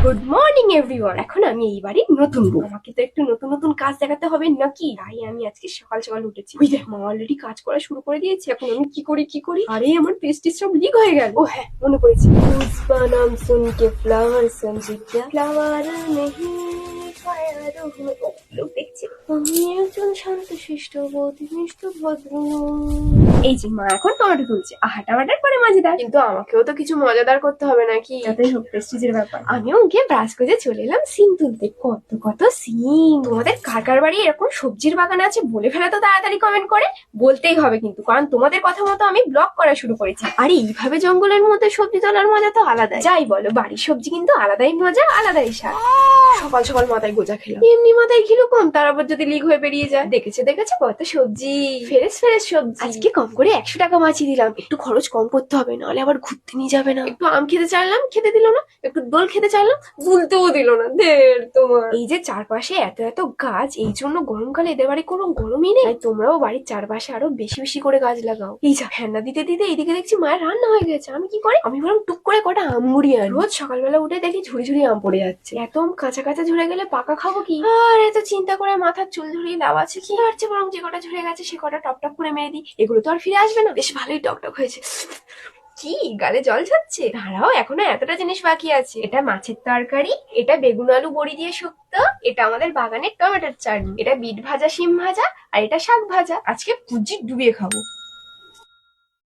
Good morning everyone. এখন আমি এই বাড়ির নতুন বউ, আমাকে তো একটু নতুন নতুন কাজ দেখাতে হবে নাকি? তাই আমি আজকে সকাল সকাল উঠেছি। ওই দেখ, মা অলরেডি কাজ করা শুরু করে দিয়েছে। এখন আমি কি করি? আরে আমার পেস্টিস সব লিক হয়ে গেল। ও হ্যাঁ, মনে পড়েছে। পুষ্পা নাম শুনকে ফ্লাওয়ার সমঝে কিয়া ফ্লাওয়ার নেহি ফায়ার হুয়ে। ও, লোক দেখছে। আমি একজন শান্তশিষ্ট বধিনিষ্ঠ ভদ্র। এই যে মা এখন টমেটো তুলছে। আহাটা বাটার পরে মজাদার, কিন্তু আমাকেও তো কিছু মজাদার করতে হবে নাকি? যাতে হোক প্রেস্টিজের ব্যাপার। আমিও গিয়ে ব্রাশ করে চলে এলাম সিম তুলতে। কত কত সিম! তোমাদের কার কার বাড়ি এরকম সবজির বাগান আছে বলে ফেলা তো তাড়াতাড়ি কমেন্ট করে। বলতেই হবে কিন্তু, কারণ তোমাদের কথা মতো আমি ব্লগ করা শুরু করেছি। আর এইভাবে জঙ্গলের মধ্যে সবজি তোলার মজা তো আলাদা। যাই বলো, বাড়ির সবজি কিন্তু আলাদাই মজা, আলাদাই স্বাদ। সকাল সকাল মাথায় গোজা খেলাম। এমনি মাথায় ঘিলু কম, তার আবার যদি লিক হয়ে বেরিয়ে যায়। দেখেছে কত সবজি, ফ্রেশ ফ্রেশ সবজি। আজকে কম করে 100 টাকা বাঁচিয়ে দিলাম। একটু খরচ কম করতে হবে, নাহলে আবার ঘুরতে নিয়ে যাবে না। একটু আম খেতে চাইলাম, খেতে দিল না। একটু দোল খেতে চাইলাম, দুলতেও দিল না। দের তোমার এই যে চারপাশে এত এত গাছ, এই জন্য গরমকালে এদের বাড়ি কোনো গরমই নেই। তাই তোমরাও বাড়ির চারপাশে আরো বেশি বেশি করে গাছ লাগাও। এই যা, ফ্যান না দিতে দিতে এইদিকে দেখছি মায়ের রান্না হয়ে গেছে। আমি কি করি, আমি বরং টুক করে কটা আম মুড়িয়ে আনি। রোজ সকালবেলা উঠে দেখি ঝুড়ি ঝুড়ি আম পড়ে যাচ্ছে। এত আম কাঁচা কাঁচা ঝরে গেলে পাকা খাবো কি? আর এত চিন্তা করে মাথার চুল ঝুড়িয়ে লাভ আছে কি? তার চেয়ে বরং যে কটা ঝরে গেছে সে কটা টপ টপ করে মেরে দিই। এগুলো তো আর ফিরে আসবে না। বেশ ভালোই টকটক হয়েছে। কি গালে জল ঝরছে? দাঁড়াও, এখনো এতটা জিনিস বাকি আছে। এটা মাছের তরকারি, এটা বেগুন আলু বড়ি দিয়ে শুক্তো, এটা আমাদের বাগানের টমেটোর চাটনি, এটা বিট ভাজা, শিম ভাজা, আর এটা শাক ভাজা। আজকে পুজি ডুবিয়ে খাবো।